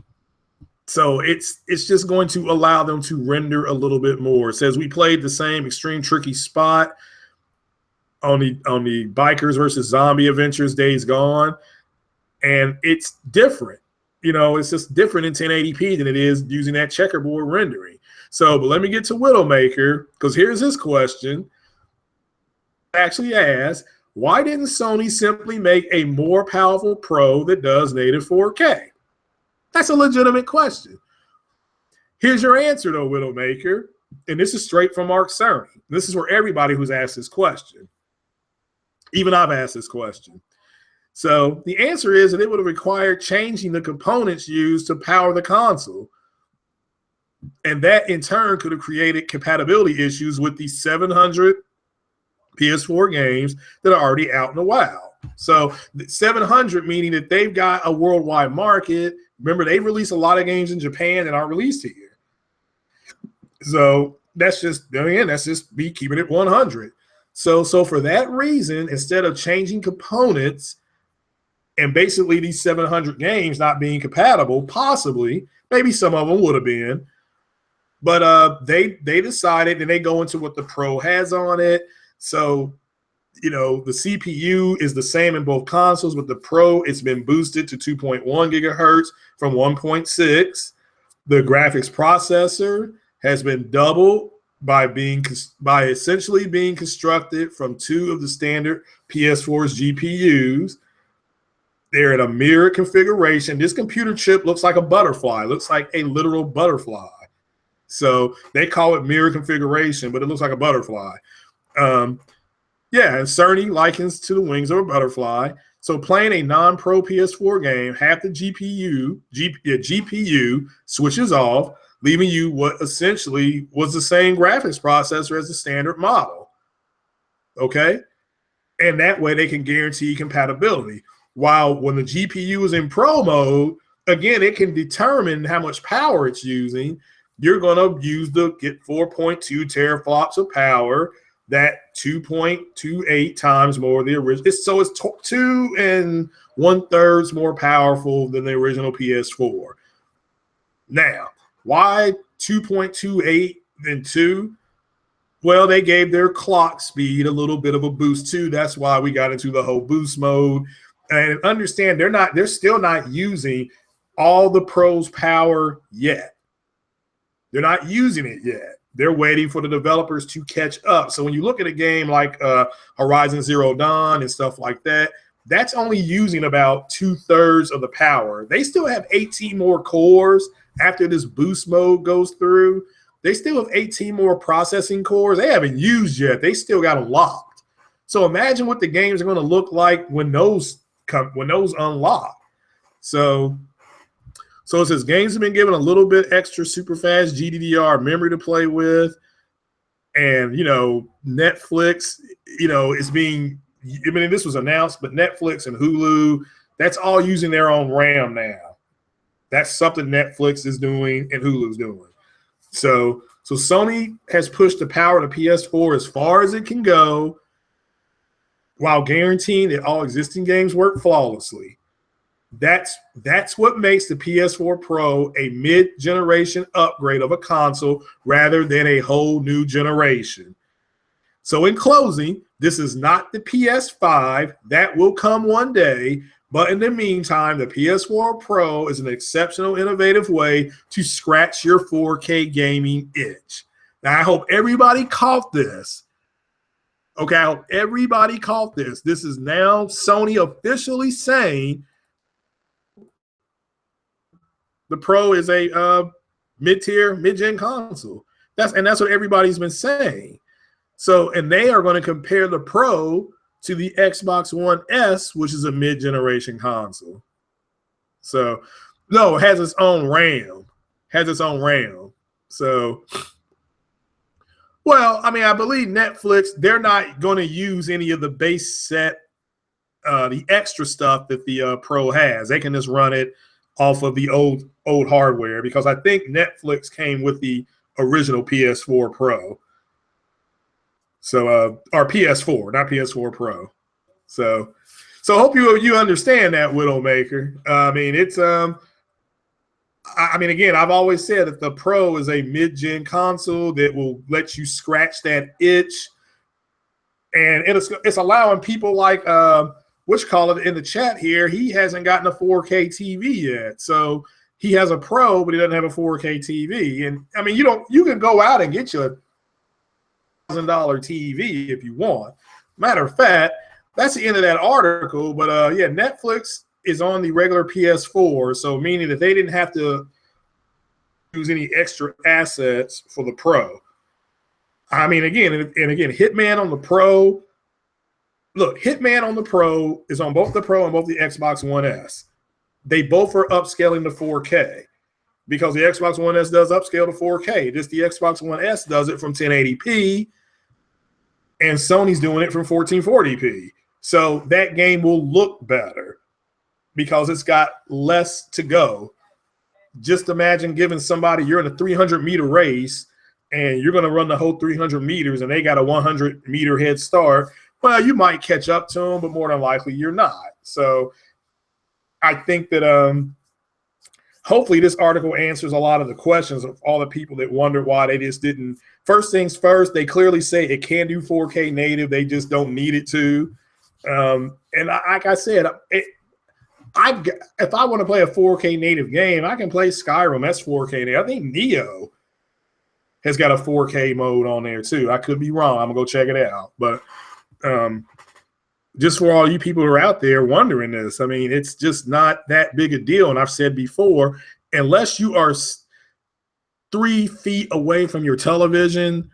just going to allow them to render a little bit more. It says we played the same extreme tricky spot on the Bikers versus Zombie Adventures Days Gone, and it's different. It's just different in 1080p than it is using that checkerboard rendering. So, but let me get to Widowmaker, because here's his question. Actually asked, why didn't Sony simply make a more powerful Pro that does native 4K? That's a legitimate question. Here's your answer, though, Widowmaker. And this is straight from Mark Cerny. This is for everybody who's asked this question. Even I've asked this question. So the answer is that it would have required changing the components used to power the console. And that, in turn, could have created compatibility issues with the 700 PS4 games that are already out in the wild. So 700 meaning that they've got a worldwide market. Remember, they release a lot of games in Japan that aren't released here. So that's just me keeping it 100. So for that reason, instead of changing components and basically these 700 games not being compatible, possibly, maybe some of them would have been, but they decided, and they go into what the Pro has on it. So, the CPU is the same in both consoles. With the Pro, it's been boosted to 2.1 gigahertz from 1.6. The graphics processor has been doubled by essentially being constructed from 2 of the standard PS4's GPUs. They're in a mirror configuration. This computer chip looks like a butterfly, looks like a literal butterfly. So they call it mirror configuration, but it looks like a butterfly. And Cerny likens to the wings of a butterfly. So playing a non-Pro PS4 game, half the GPU switches off, leaving you what essentially was the same graphics processor as the standard model. Okay? And that way they can guarantee compatibility. While when the GPU is in Pro mode, again, it can determine how much power it's using. You're going to get 4.2 teraflops of power, that 2.28 times more the original. So it's 2 1/3 more powerful than the original PS4. Now, why 2.28 than 2? Well, they gave their clock speed a little bit of a boost too. That's why we got into the whole boost mode. And understand they're still not using all the Pro's power yet. They're not using it yet. They're waiting for the developers to catch up. So when you look at a game like Horizon Zero Dawn and stuff like that, that's only using about 2/3 of the power. They still have 18 more cores after this boost mode goes through. They still have 18 more processing cores they haven't used yet. They still got them locked. So imagine what the games are going to look like when those unlock. So it says games have been given a little bit extra super fast GDDR memory to play with. And, Netflix, is being, this was announced, but Netflix and Hulu, that's all using their own RAM now. That's something Netflix is doing and Hulu's doing. So Sony has pushed the power of the PS4 as far as it can go while guaranteeing that all existing games work flawlessly. That's what makes the PS4 Pro a mid-generation upgrade of a console rather than a whole new generation. So in closing, this is not the PS5. That will come one day. But in the meantime, the PS4 Pro is an exceptional, innovative way to scratch your 4K gaming itch. Now, I hope everybody caught this. Okay, I hope everybody caught this. This is now Sony officially saying the Pro is a mid-tier, mid-gen console. That's what everybody's been saying. So, and they are going to compare the Pro to the Xbox One S, which is a mid-generation console. So, no, it has its own RAM. So, well, I mean, I believe Netflix, they're not going to use any of the base set, the extra stuff that the Pro has. They can just run it off of the old hardware because I think Netflix came with the original PS4 Pro. So, or PS4, not PS4 Pro. So hope you understand that, Widowmaker. I mean, it's again, I've always said that the Pro is a mid-gen console that will let you scratch that itch, and it's allowing people like in the chat here. He hasn't gotten a 4K TV yet, so he has a Pro, but he doesn't have a 4K TV. And I mean, you can go out and get you a $1,000 TV if you want. Matter of fact, that's the end of that article. But yeah, Netflix is on the regular PS4, so meaning that they didn't have to use any extra assets for the Pro. I mean, again, Hitman on the Pro. Look, Hitman on the Pro is on both the Pro and both the Xbox One S. They both are upscaling to 4K because the Xbox One S does upscale to 4K. Just the Xbox One S does it from 1080p, and Sony's doing it from 1440p. So that game will look better because it's got less to go. Just imagine giving somebody, you're in a 300-meter race, and you're going to run the whole 300 meters, and they got a 100-meter head start. Well, you might catch up to them, but more than likely you're not. So I think that hopefully this article answers a lot of the questions of all the people that wonder why they just didn't. First things first, they clearly say it can do 4K native. They just don't need it to. And like I said, if I want to play a 4K native game, I can play Skyrim. That's 4K native. I think Neo has got a 4K mode on there too. I could be wrong. I'm going to go check it out. But just for all you people who are out there wondering this, I mean, it's just not that big a deal. And I've said before, unless you are 3 feet away from your television,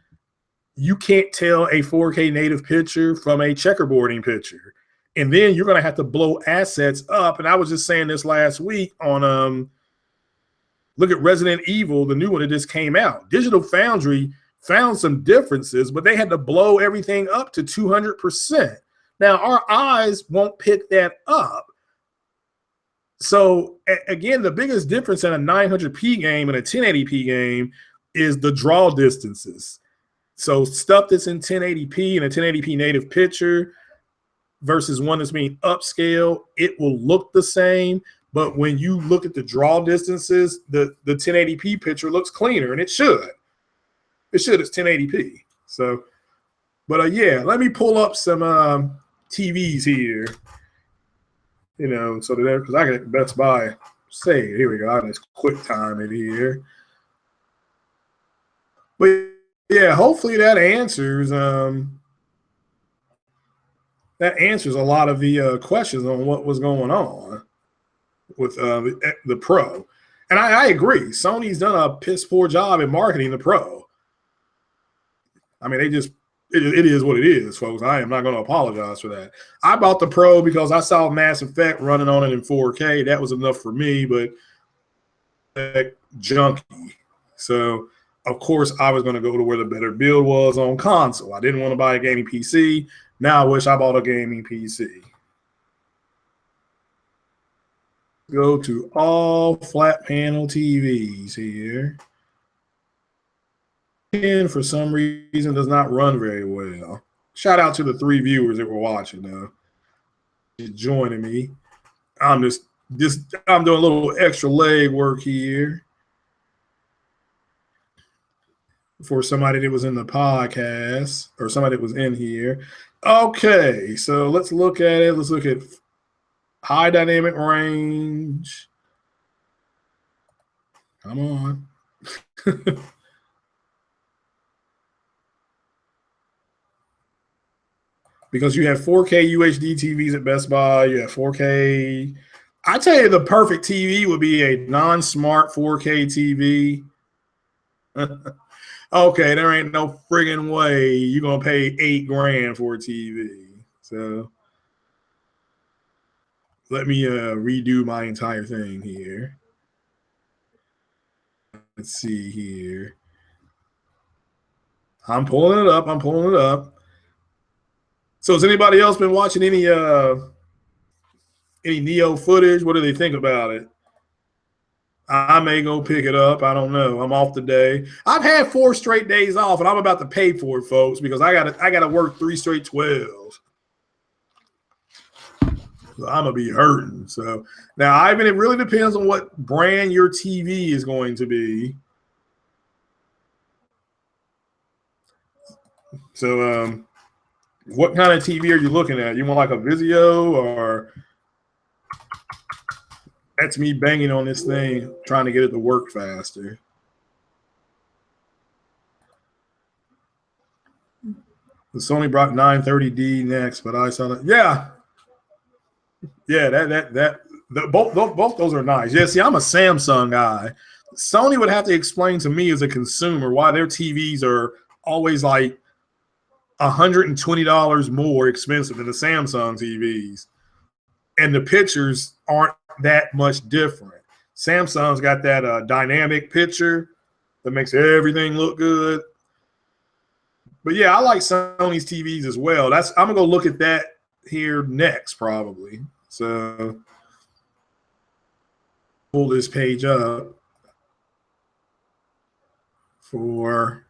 you can't tell a 4K native picture from a checkerboarding picture. And then you're going to have to blow assets up. And I was just saying this last week on look at Resident Evil, the new one that just came out. Digital Foundry found some differences, but they had to blow everything up to 200%. Now, our eyes won't pick that up. So, again, the biggest difference in a 900p game and a 1080p game is the draw distances. So, stuff that's in 1080p and a 1080p native picture versus one that's being upscaled, it will look the same. But when you look at the draw distances, the 1080p picture looks cleaner, and it should. It's 1080p. So, but yeah, let me pull up some TVs here. You know, so that because I can Best Buy. Say, here we go. I can just quick time it here. But yeah, hopefully that answers a lot of the questions on what was going on with the Pro. And I agree. Sony's done a piss poor job in marketing the Pro. I mean, it is what it is, folks. I am not going to apologize for that. I bought the Pro because I saw Mass Effect running on it in 4K. That was enough for me, but junky. So, of course, I was going to go to where the better build was on console. I didn't want to buy a gaming PC. Now I wish I bought a gaming PC. Go to all flat panel TVs here. And for some reason does not run very well. Shout out to the 3 viewers that were watching though. Just joining me. I'm doing a little extra leg work here for somebody that was in the podcast or somebody that was in here. Okay, so let's look at it. Let's look at high dynamic range. Come on. Because you have 4K UHD TVs at Best Buy, you have 4K. I tell you, the perfect TV would be a non-smart 4K TV. Okay, there ain't no friggin' way you're gonna pay $8,000 for a TV. So let me redo my entire thing here. Let's see here. I'm pulling it up. So has anybody else been watching any Neo footage? What do they think about it? I may go pick it up. I don't know. I'm off today. I've had 4 straight days off, and I'm about to pay for it, folks, because I gotta work 3 straight 12s. So I'm gonna be hurting. So now, Ivan, it really depends on what brand your TV is going to be. So what kind of TV are you looking at? You want like a Vizio, or that's me banging on this thing, trying to get it to work faster. The Sony brought 930D next, but I saw that. Yeah, both those are nice. Yeah, see, I'm a Samsung guy. Sony would have to explain to me as a consumer why their TVs are always like $120 more expensive than the Samsung TVs, and the pictures aren't that much different. Samsung's got that dynamic picture that makes everything look good. But yeah, I like Sony's TVs as well. I'm gonna go look at that here next, probably. So pull this page up for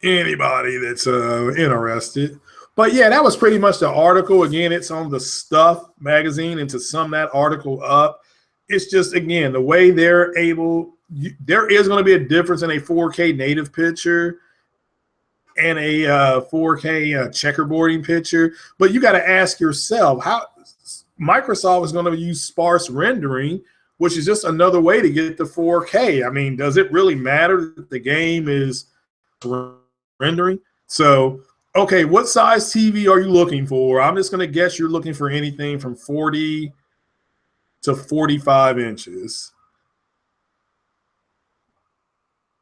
anybody that's interested. But yeah, that was pretty much the article. Again, it's on the Stuff magazine, and to sum that article up, it's just, again, the way they're able, there is going to be a difference in a 4K native picture and a 4K checkerboarding picture. But you got to ask yourself, how Microsoft is going to use sparse rendering, which is just another way to get the 4K. I mean, does it really matter that the game is rendering? So, okay, what size TV are you looking for? I'm just going to guess you're looking for anything from 40 to 45 inches.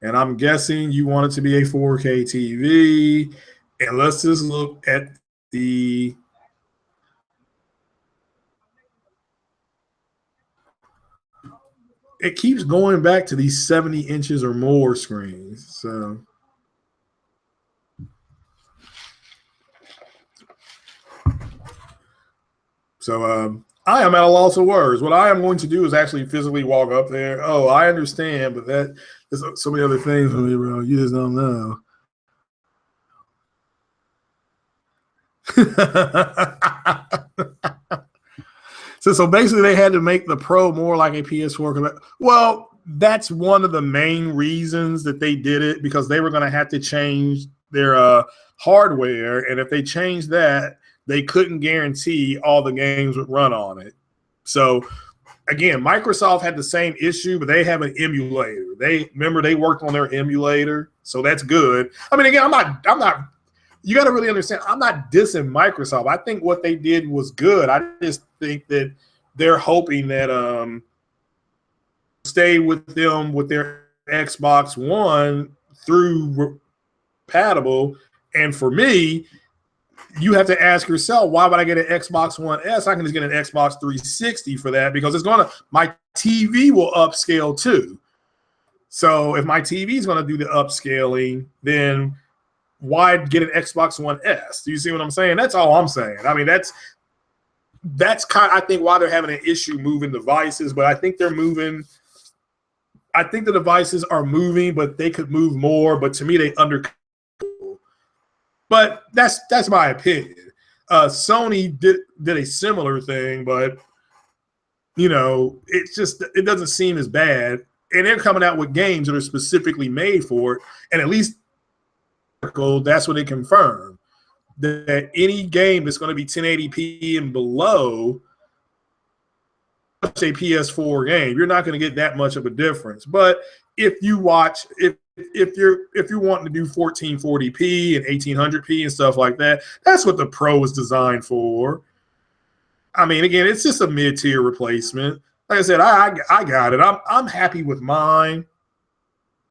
And I'm guessing you want it to be a 4K TV. And let's just look at the it keeps going back to these 70 inches or more screens. So I am at a loss of words. What I am going to do is actually physically walk up there. Oh, I understand, but there's so many other things for me, bro. You just don't know. So basically they had to make the Pro more like a PS4. Well, that's one of the main reasons that they did it, because they were going to have to change their hardware, and if they changed that, they couldn't guarantee all the games would run on it. So again, Microsoft had the same issue, but they have an emulator. They worked on their emulator, so that's good. I mean, again, I'm not. You got to really understand, I'm not dissing Microsoft. I think what they did was good. I just think that they're hoping that stay with them with their Xbox One through compatible. And for me, you have to ask yourself, why would I get an Xbox One S? I can just get an Xbox 360 for that, because my TV will upscale too. So if my TV is going to do the upscaling, then why get an Xbox One S? Do you see what I'm saying? That's all I'm saying. I mean, that's kind of, I think, why they're having an issue moving devices, but I think they're moving. I think the devices are moving, but they could move more. But to me, they under. But that's my opinion. Sony did a similar thing, but it doesn't seem as bad. And they're coming out with games that are specifically made for it, and at least that's what they confirmed, that any game that's going to be 1080p and below a PS4 game, you're not going to get that much of a difference. But if you're wanting to do 1440p and 1800p and stuff like that, that's what the Pro is designed for. I mean, again, it's just a mid-tier replacement. Like I said, I got it. I'm happy with mine.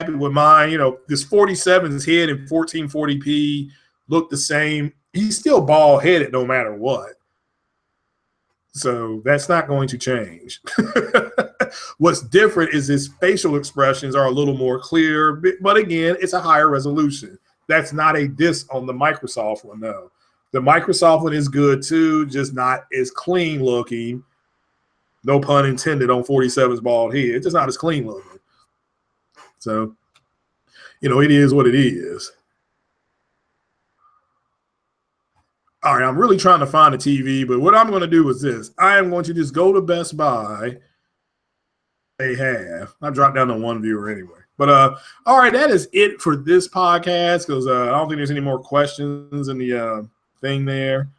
This 47's head in 1440p look the same. He's still bald headed no matter what. So that's not going to change. What's different is his facial expressions are a little more clear, but again, it's a higher resolution. That's not a diss on the Microsoft one, though. The Microsoft one is good too, just not as clean looking. No pun intended on 47's bald head. It's just not as clean looking. So, it is what it is. All right, I'm really trying to find a TV, but what I'm going to do is this. I am going to just go to Best Buy. They have. I dropped down to one viewer anyway. But, all right, that is it for this podcast, because I don't think there's any more questions in the thing there.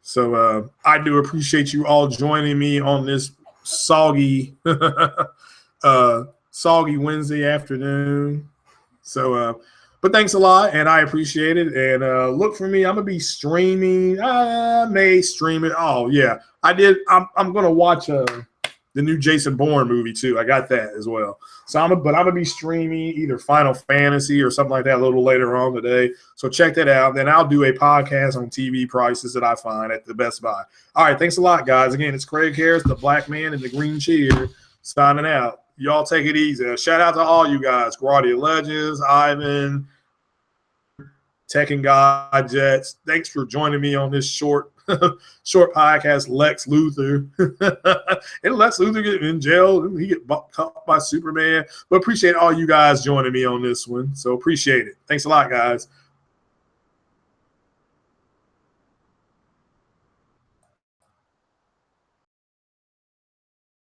So I do appreciate you all joining me on this soggy Wednesday afternoon. So, but thanks a lot, and I appreciate it. And look for me. I'm gonna be streaming. I may stream it. Oh yeah, I did. I'm gonna watch the new Jason Bourne movie too. I got that as well. So I'm gonna be streaming either Final Fantasy or something like that a little later on today. So check that out. Then I'll do a podcast on TV prices that I find at the Best Buy. All right, thanks a lot, guys. Again, it's Craig Harris, the black man in the green chair, signing out. Y'all take it easy. Shout out to all you guys, Guardian Legends, Ivan, Tekken God Jets. Thanks for joining me on this short podcast. Lex Luthor. And Lex Luthor get in jail. He get caught by Superman. But appreciate all you guys joining me on this one. So appreciate it. Thanks a lot, guys.